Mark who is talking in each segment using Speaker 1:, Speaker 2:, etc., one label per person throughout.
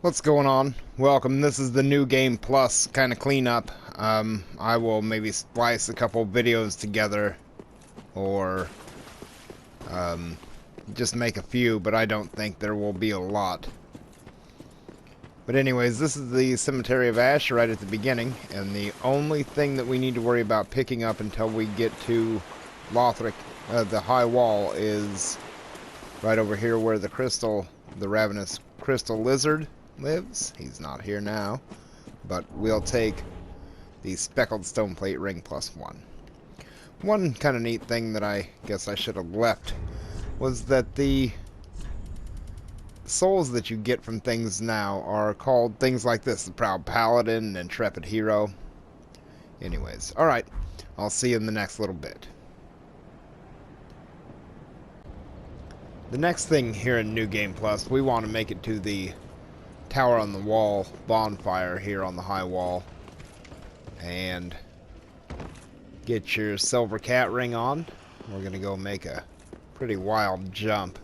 Speaker 1: What's going on? Welcome. This is the New Game Plus kind of cleanup. I will maybe splice a couple videos together or just make a few, but I don't think there will be a lot. But anyways, this is the Cemetery of Ash right at the beginning, and the only thing that we need to worry about picking up until we get to Lothric, the high wall, is right over here where the ravenous crystal lizard lives. He's not here now, but we'll take the speckled stone plate ring +1. One kind of neat thing that I guess I should have left was that the souls that you get from things now are called things like this: the Proud Paladin and Intrepid Hero. Anyways, alright, I'll see you in the next little bit. The next thing here in New Game Plus, we want to make it to the Tower on the Wall bonfire here on the high wall and get your silver cat ring on. We're going to go make a pretty wild jump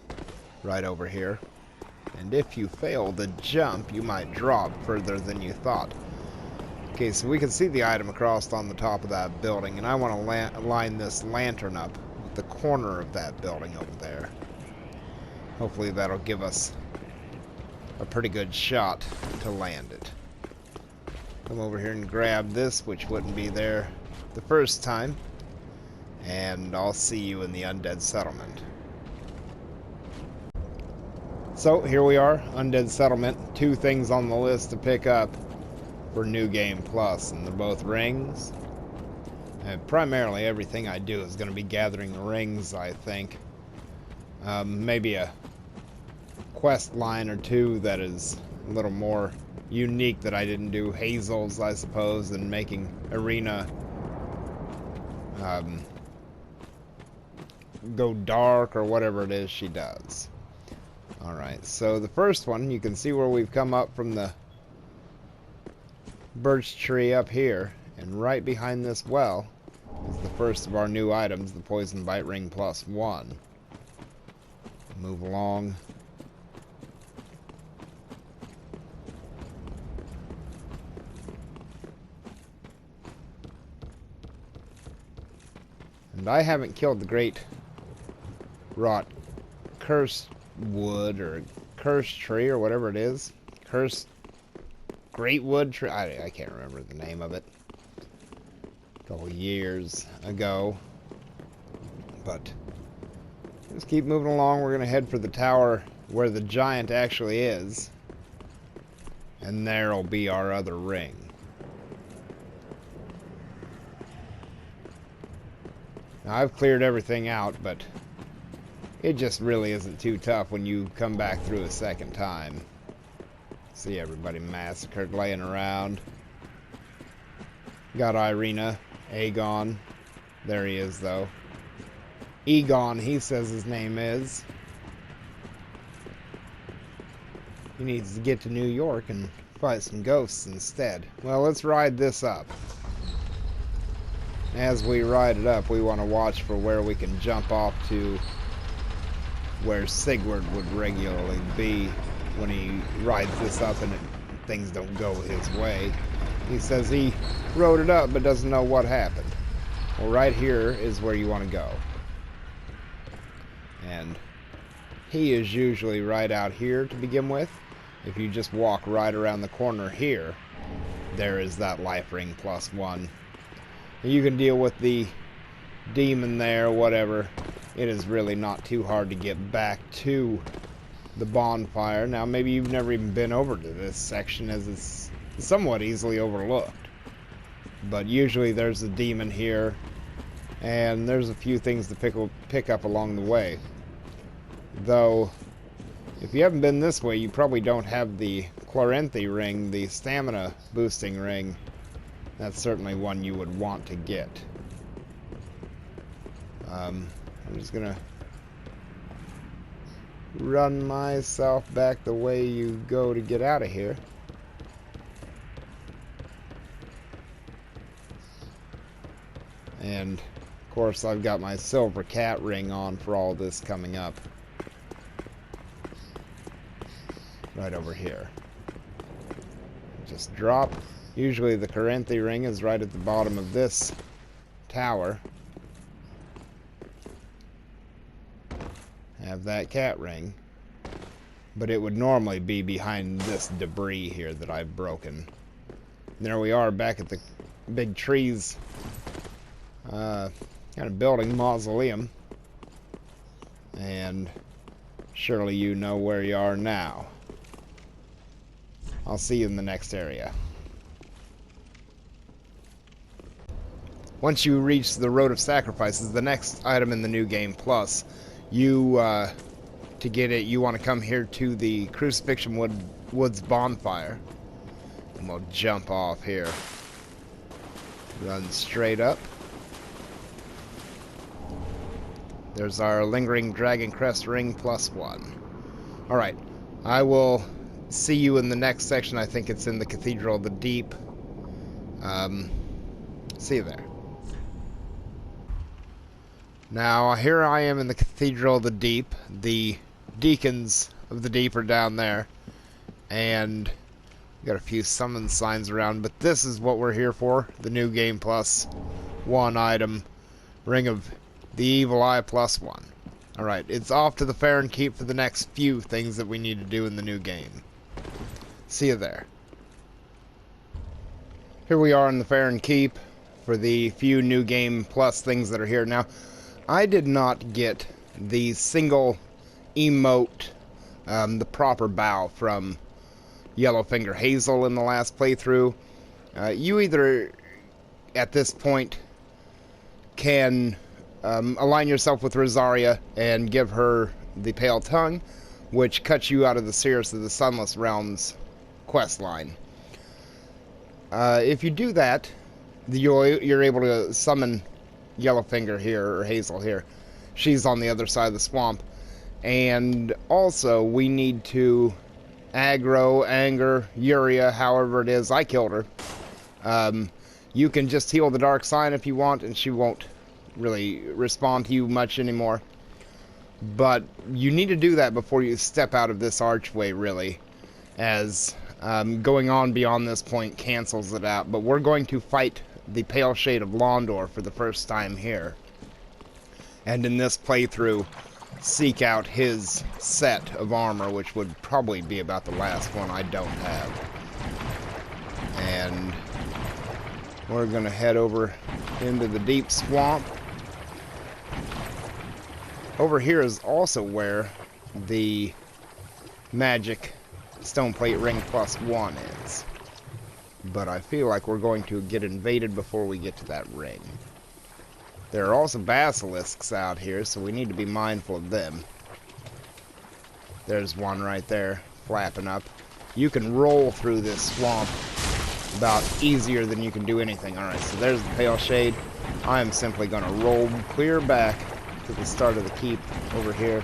Speaker 1: right over here. And if you fail the jump, you might drop further than you thought. Okay, so we can see the item across on the top of that building, and I want to line this lantern up with the corner of that building over there. Hopefully that'll give us a pretty good shot to land it. Come over here and grab this, which wouldn't be there the first time, and I'll see you in the Undead Settlement. So here we are, Undead Settlement. Two things on the list to pick up for New Game Plus, and they're both rings. And primarily everything I do is going to be gathering rings, I think. Maybe a quest line or two that is a little more unique that I didn't do. Hazel's, I suppose, and making Arena go dark or whatever it is she does. Alright, so the first one, you can see where we've come up from the birch tree up here, and right behind this well is the first of our new items, the Poison Bite Ring +1. Move along. And I haven't killed the great rot cursed wood or cursed tree or whatever it is. Cursed great wood tree. I can't remember the name of it. A couple years ago. But just keep moving along. We're going to head for the tower where the giant actually is. And there'll be our other ring. Now, I've cleared everything out, but it just really isn't too tough when you come back through a second time. See everybody massacred laying around. Got Irina, Aegon. There he is, though. Egon, he says his name is. He needs to get to New York and fight some ghosts instead. Well, let's ride this up. As we ride it up, we want to watch for where we can jump off to where Sigurd would regularly be when he rides this up and things don't go his way. He says he rode it up but doesn't know what happened. Well, right here is where you want to go. And he is usually right out here to begin with. If you just walk right around the corner here, there is that life ring +1. You can deal with the demon there, whatever. It is really not too hard to get back to the bonfire. Now, maybe you've never even been over to this section, as it's somewhat easily overlooked. But usually there's a demon here, and there's a few things to pick up along the way. Though, if you haven't been this way, you probably don't have the Chloranthy ring, the stamina boosting ring. That's certainly one you would want to get. I'm just gonna run myself back the way you go to get out of here. And of course I've got my silver cat ring on for all this coming up. Right over here. just drop. Usually the Corinthi ring is right at the bottom of this tower. Have that cat ring. But it would normally be behind this debris here that I've broken. There we are back at the big trees. Kind of building mausoleum. And surely you know where you are now. I'll see you in the next area. Once you reach the Road of Sacrifices, the next item in the New Game Plus, to get it, you want to come here to the Crucifixion Woods bonfire. And we'll jump off here. Run straight up. There's our Lingering Dragon Crest ring +1. Alright, I will see you in the next section. I think it's in the Cathedral of the Deep. See you there. Now, here I am in the Cathedral of the Deep. The Deacons of the Deep are down there. And got a few summon signs around, but this is what we're here for. The New Game +1 item. Ring of the Evil Eye +1. Alright, it's off to the Fair and Keep for the next few things that we need to do in the new game. See you there. Here we are in the Fair and Keep for the few New Game Plus things that are here. Now, I did not get the single emote, the proper bow from Yellowfinger Hazel in the last playthrough. You either, at this point, can align yourself with Rosaria and give her the Pale Tongue, which cuts you out of the Seers of the Sunless Realms quest line. If you do that, you're able to summon Yellowfinger here, or Hazel here. She's on the other side of the swamp. And also, we need to aggro, anger, Uria, however it is. I killed her. You can just heal the Dark Sign if you want, and she won't really respond to you much anymore. But you need to do that before you step out of this archway, really, as going on beyond this point cancels it out. But we're going to fight the Pale Shade of Londor for the first time here. And in this playthrough, seek out his set of armor, which would probably be about the last one I don't have. And we're going to head over into the deep swamp. Over here is also where the magic stone plate ring +1 is. But I feel like we're going to get invaded before we get to that ring. There are also basilisks out here, so we need to be mindful of them. There's one right there, flapping up. You can roll through this swamp about easier than you can do anything. Alright, so there's the Pale Shade. I am simply going to roll clear back to the start of the keep over here.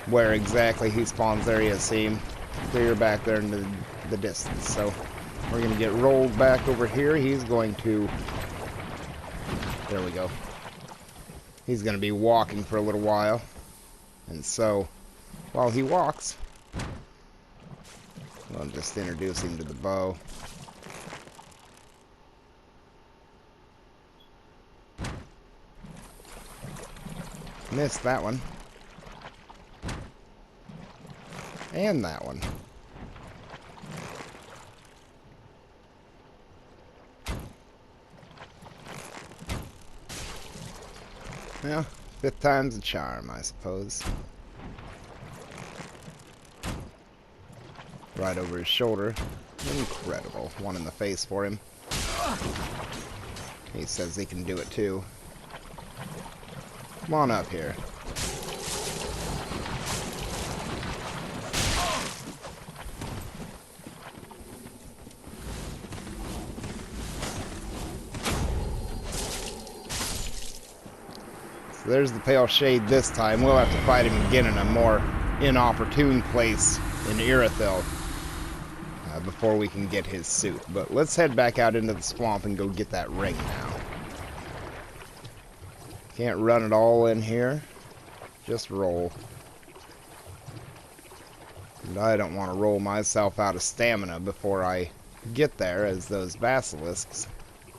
Speaker 1: Where exactly he spawns there, you see him. Clear back there into the distance. So we're going to get rolled back over here. He's going to... There we go. He's going to be walking for a little while. And so, while he walks, I'll just introduce him to the bow. Missed that one. And that one. Well, 5th time's a charm, I suppose. Right over his shoulder. Incredible. One in the face for him. He says he can do it too. Come on up here. So there's the Pale Shade this time. We'll have to fight him again in a more inopportune place in Irithyll before we can get his suit. But let's head back out into the swamp and go get that ring now. Can't run it all in here. Just roll. And I don't want to roll myself out of stamina before I get there, as those basilisks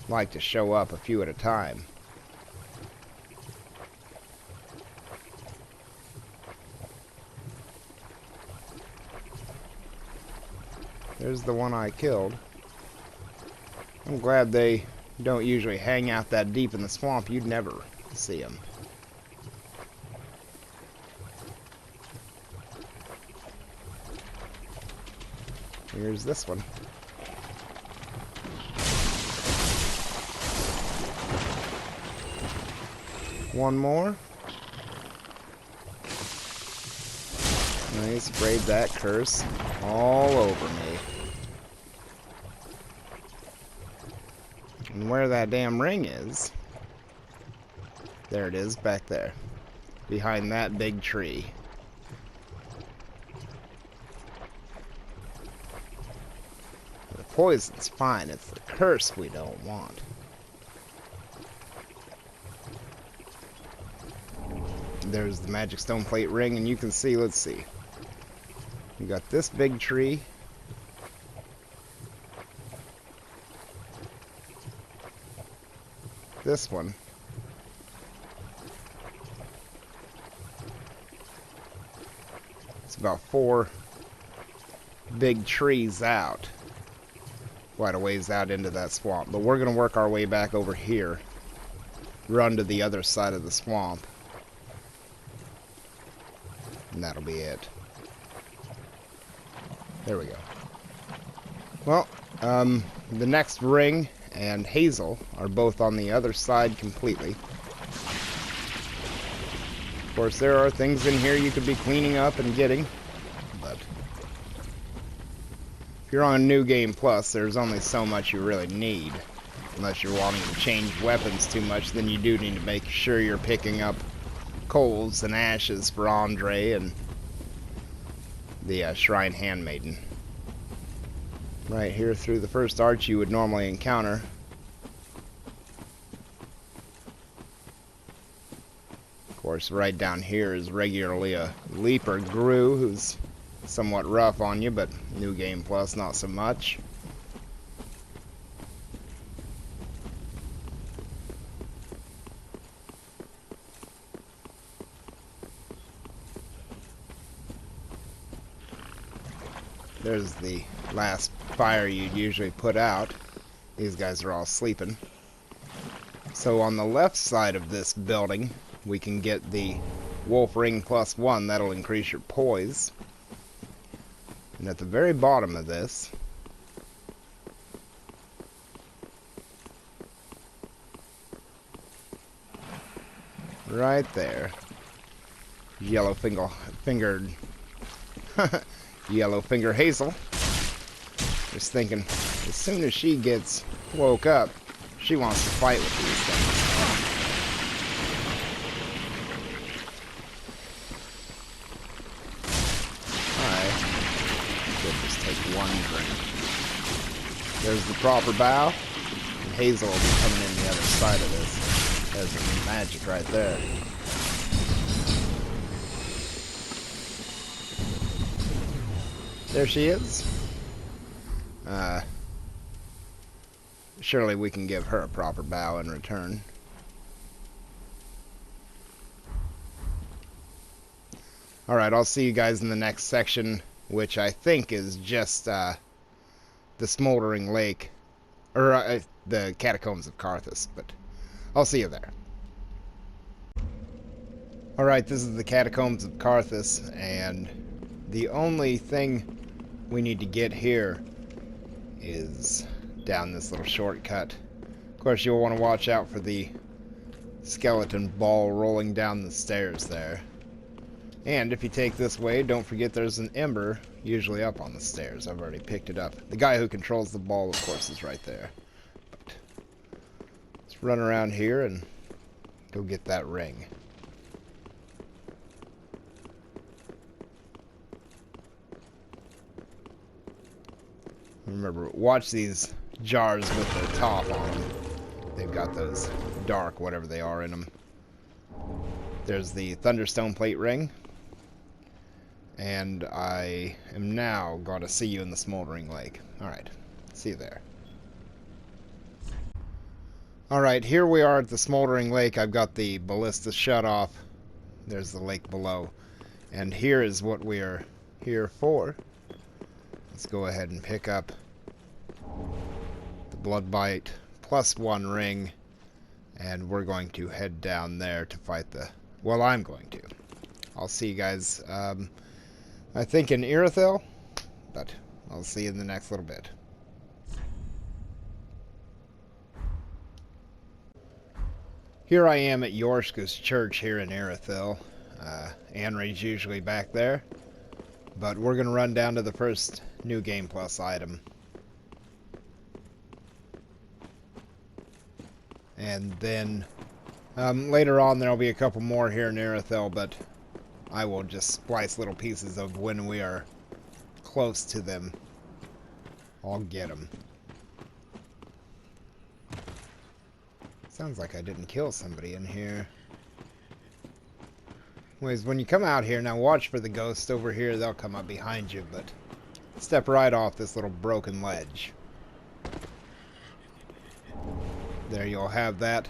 Speaker 1: like to show up a few at a time. There's the one I killed. I'm glad they don't usually hang out that deep in the swamp. You'd never see them. Here's this one. One more. They sprayed that curse all over me. And where that damn ring is, there it is, back there. Behind that big tree. The poison's fine, it's the curse we don't want. There's the magic stone plate ring, and you can see, let's see. You got this big tree. This one. It's about 4 big trees out. Quite a ways out into that swamp. But we're going to work our way back over here. Run to the other side of the swamp. And that'll be it. There we go. Well, the next ring and Hazel are both on the other side completely. Of course, there are things in here you could be cleaning up and getting, but if you're on New Game Plus, there's only so much you really need. Unless you're wanting to change weapons too much, then you do need to make sure you're picking up coals and ashes for Andre and the Shrine Handmaiden. Right here through the first arch you would normally encounter. Of course, right down here is regularly a Leaper Gru, who's somewhat rough on you, but New Game Plus not so much. There's the last fire you'd usually put out. These guys are all sleeping. So on the left side of this building, we can get the Wolf Ring +1. That'll increase your poise. And at the very bottom of this, right there, yellow-fingered Yellowfinger Hazel. Just thinking, as soon as she gets woke up, she wants to fight with these things. Alright. Could just take one drink. There's the proper bow. And Hazel will be coming in the other side of this. There's the magic right there. There she is. Surely we can give her a proper bow in return. Alright, I'll see you guys in the next section, which I think is just the Smoldering Lake, or the Catacombs of Karthus, but I'll see you there. Alright, this is the Catacombs of Karthus, and the only thing we need to get here is down this little shortcut. Of course, you'll want to watch out for the skeleton ball rolling down the stairs there. And if you take this way, don't forget there's an ember usually up on the stairs. I've already picked it up. The guy who controls the ball, of course, is right there. But let's run around here and go get that ring. Remember, watch these jars with the top on them. They've got those dark, whatever they are, in them. There's the Thunderstone plate ring. And I am now going to see you in the Smoldering Lake. Alright, see you there. Alright, here we are at the Smoldering Lake. I've got the ballista shut off. There's the lake below. And here is what we are here for. Let's go ahead and pick up the Bloodbite +1 ring. And we're going to head down there to fight the... Well, I'm going to. I'll see you guys, I think in Irithyll, but I'll see you in the next little bit. Here I am at Yorska's church here in Irithyll. Anri's usually back there, but we're going to run down to the first New Game Plus item. And then later on there'll be a couple more here in Irithyll, but I will just splice little pieces of when we are close to them. I'll get them. Sounds like I didn't kill somebody in here. Anyways, when you come out here, now watch for the ghosts over here. They'll come up behind you, but step right off this little broken ledge. There you'll have that.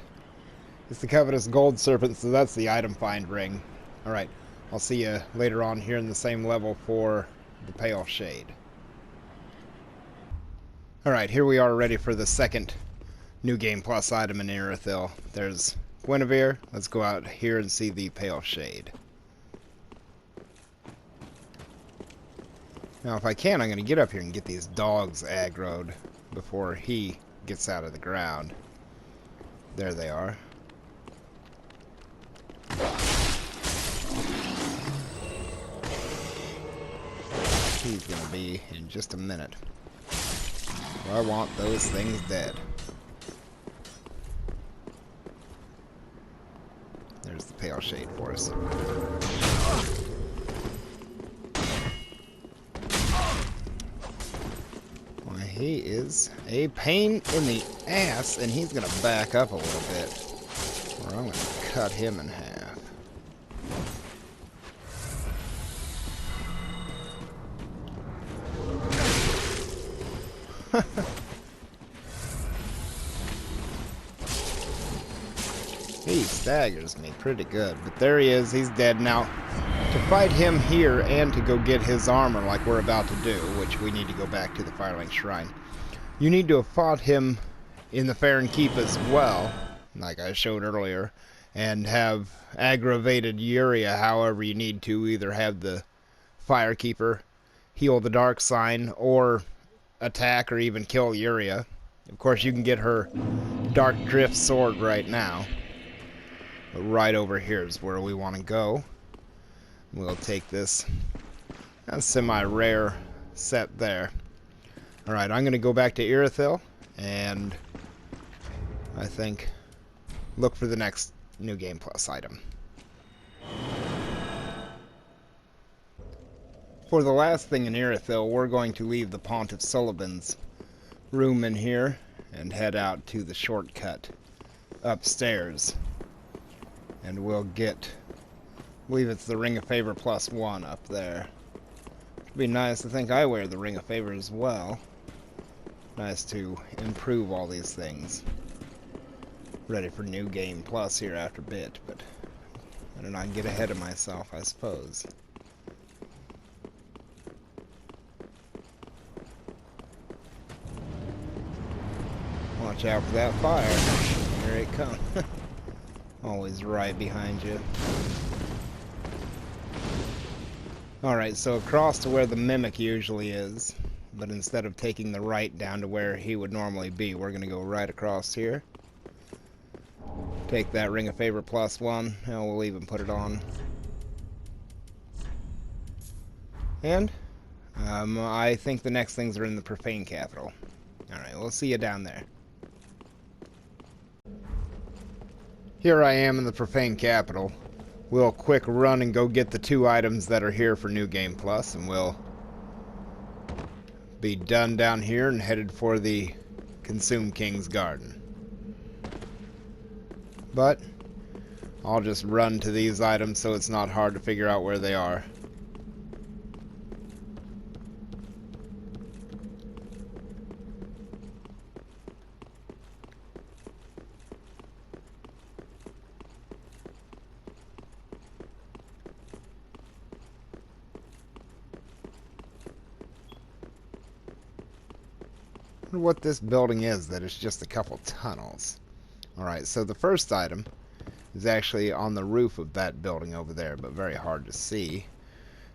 Speaker 1: It's the Covetous Gold Serpent, so that's the item find ring. Alright, I'll see you later on here in the same level for the Pale Shade. Alright, here we are ready for the second New Game Plus item in Irithyll. There's Guinevere. Let's go out here and see the Pale Shade. Now if I can, I'm going to get up here and get these dogs aggroed before he gets out of the ground. There they are. He's going to be in just a minute. I want those things dead. There's the Pale Shade for us. Why, he is a pain in the ass, and he's going to back up a little bit, or I'm going to cut him in half. He staggers me pretty good, but there he is. He's dead. Now, to fight him here and to go get his armor like we're about to do, which we need to go back to the Firelink Shrine, you need to have fought him in the Farron Keep as well, like I showed earlier, and have aggravated Uria however you need to, either have the Firekeeper heal the Dark Sign, or attack or even kill Uria. Of course, you can get her Dark Drift sword right now. But right over here is where we want to go. We'll take this semi-rare set there. Alright, I'm going to go back to Irithyll and I think look for the next New Game Plus item. For the last thing in Irithyll, we're going to leave the Pontiff Sullivan's room in here and head out to the shortcut upstairs. And we'll get, I believe it's the Ring of Favor +1 up there. It'd be nice. I think I wear the Ring of Favor as well. Nice to improve all these things. Ready for New Game Plus here after a bit, but I don't know, I can get ahead of myself, I suppose. Watch out for that fire. Here it comes. Always right behind you. Alright, so across to where the Mimic usually is, but instead of taking the right down to where he would normally be, we're going to go right across here. Take that Ring of Favor +1, and we'll even put it on. And I think the next things are in the Profane Capital. Alright, we'll see you down there. Here I am in the Profane Capital. We'll quick run and go get the 2 items that are here for New Game Plus, and we'll be done down here and headed for the Consume King's Garden. But I'll just run to these items so it's not hard to figure out where they are. wonder what this building is, that it's just a couple tunnels. Alright, so the first item is actually on the roof of that building over there, but very hard to see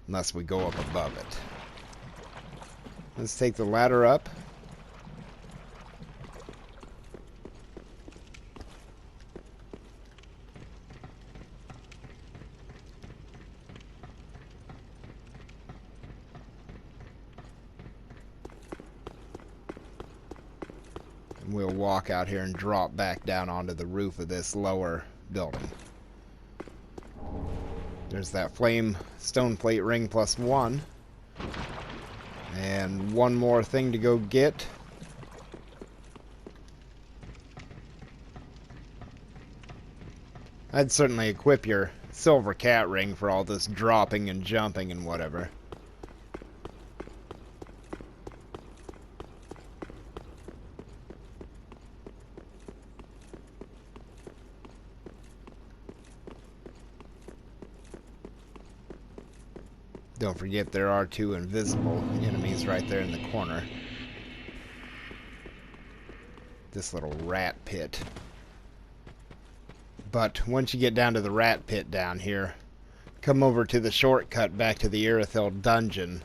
Speaker 1: unless we go up above it. Let's take the ladder up. And we'll walk out here and drop back down onto the roof of this lower building. There's that flame stone plate ring +1. And one more thing to go get. I'd certainly equip your silver cat ring for all this dropping and jumping and whatever. Don't forget there are 2 invisible enemies right there in the corner. This little rat pit. But once you get down to the rat pit down here, come over to the shortcut back to the Irithel dungeon.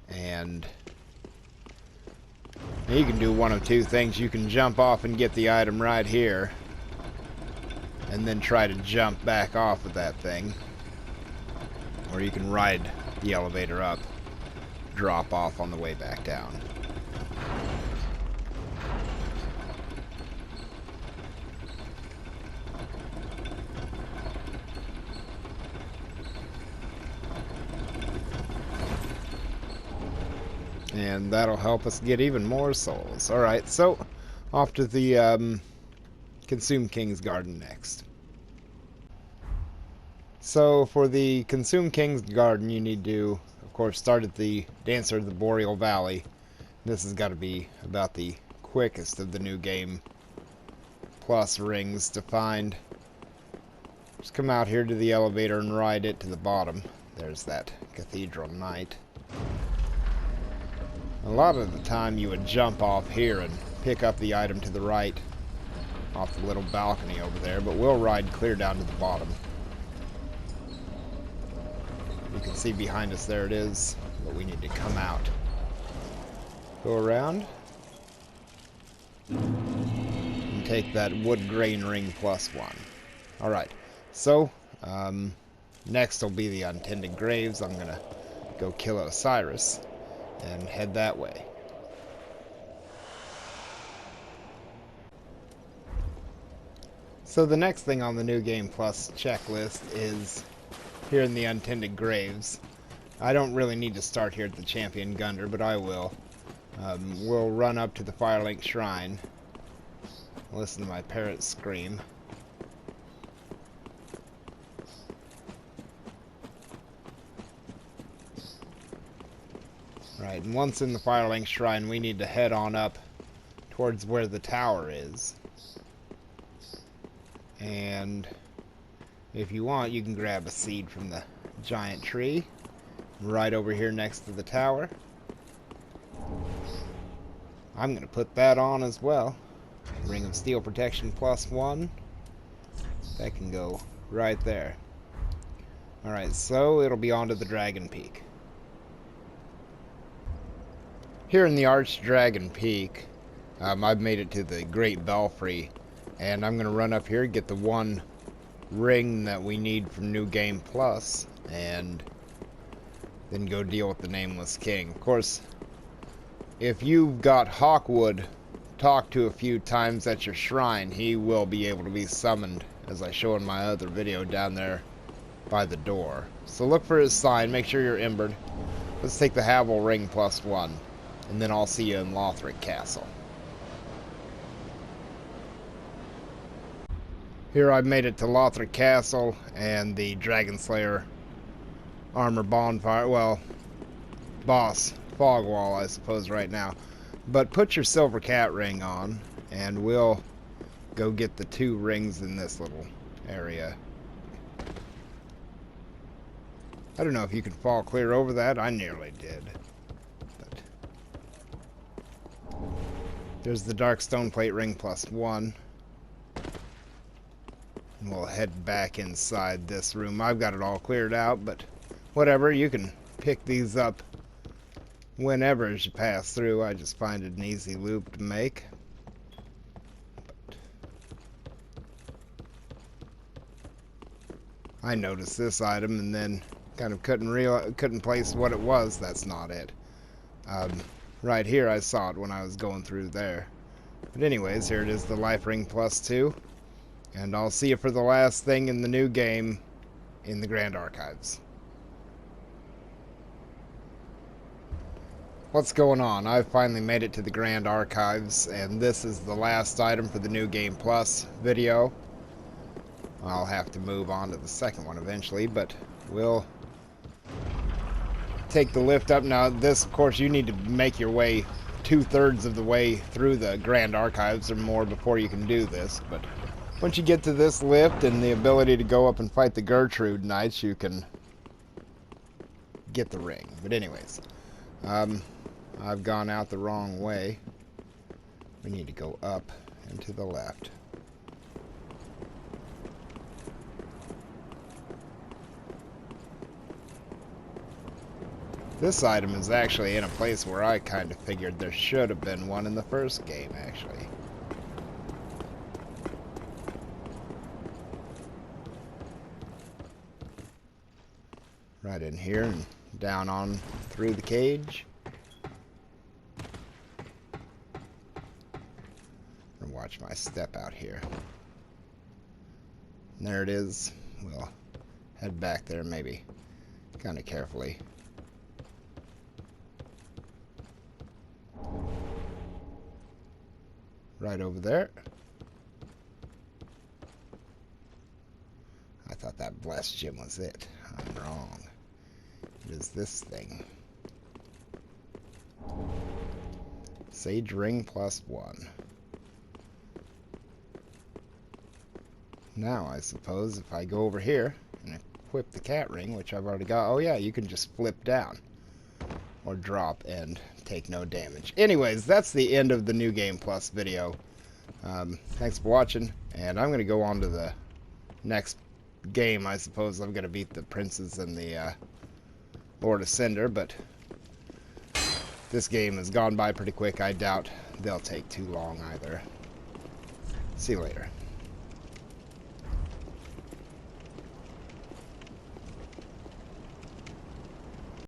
Speaker 1: And you can do one of 2 things. You can jump off and get the item right here. And then try to jump back off of that thing. Or you can ride the elevator up, drop off on the way back down. And that'll help us get even more souls. Alright, so off to the Consume King's Garden next. So for the Consume King's Garden, you need to, of course, start at the Dancer of the Boreal Valley. This has got to be about the quickest of the new game plus rings to find. Just come out here to the elevator and ride it to the bottom. There's that Cathedral Knight. A lot of the time you would jump off here and pick up the item to the right off the little balcony over there, but we'll ride clear down to the bottom. You can see behind us, there it is, but we need to come out. Go around. And take that wood grain ring +1. Alright, so, next will be the Untended Graves. I'm gonna go kill Osiris and head that way. So the next thing on the New Game Plus checklist is here in the Untended Graves. I don't really need to start here at the Champion Gunner, but I will. We'll run up to the Firelink Shrine. Listen to my parrot scream. Right, and once in the Firelink Shrine, we need to head on up towards where the tower is. And if you want, you can grab a seed from the giant tree right over here next to the tower. I'm going to put that on as well. Ring of Steel Protection +1. That can go right there. Alright, so it'll be on to the Dragon Peak. Here in the Arch Dragon Peak, I've made it to the Great Belfry, and I'm going to run up here and get the one ring that we need from New Game Plus, and then go deal with the Nameless King. Of course, if you've got Hawkwood talked to a few times at your shrine, he will be able to be summoned, as I show in my other video down there by the door. So look for his sign, make sure you're embered. Let's take the Havel ring +1, and then I'll see you in Lothric Castle. Here I've made it to Lothric Castle and the Dragon Slayer armor bonfire, well, boss fog wall, I suppose, right now. But put your silver cat ring on, and we'll go get the 2 rings in this little area. I don't know if you can fall clear over that. I nearly did. But There's the dark stone plate ring +1. And we'll head back inside this room. I've got it all cleared out, but whatever, you can pick these up whenever as you pass through. I just find it an easy loop to make. I noticed this item and then kind of couldn't place what it was. That's not it. Right here I saw it when I was going through there. But anyways, here it is, the life ring +2. And I'll see you for the last thing in the new game in the Grand Archives. What's going on? I've finally made it to the Grand Archives, and this is the last item for the New Game Plus video. I'll have to move on to the second one eventually, but we'll take the lift up. Now this, of course, you need to make your way 2/3 of the way through the Grand Archives or more before you can do this, but once you get to this lift and the ability to go up and fight the Gertrude Knights, you can get the ring. But anyways, I've gone out the wrong way. We need to go up and to the left. This item is actually in a place where I kind of figured there should have been one in the first game, actually. Right in here and down on through the cage. And watch my step out here. And there it is. We'll head back there maybe kind of carefully. Right over there. I thought that blessed gem was it. I'm wrong. It is this thing. Sage ring +1. Now I suppose if I go over here and equip the cat ring, which I've already got. Oh yeah, you can just flip down or drop and take no damage. Anyways, that's the end of the New Game Plus video. Thanks for watching, and I'm going to go on to the next game. I suppose I'm going to beat the princes and the Lord of Cinder, but this game has gone by pretty quick. I doubt they'll take too long either. See you later.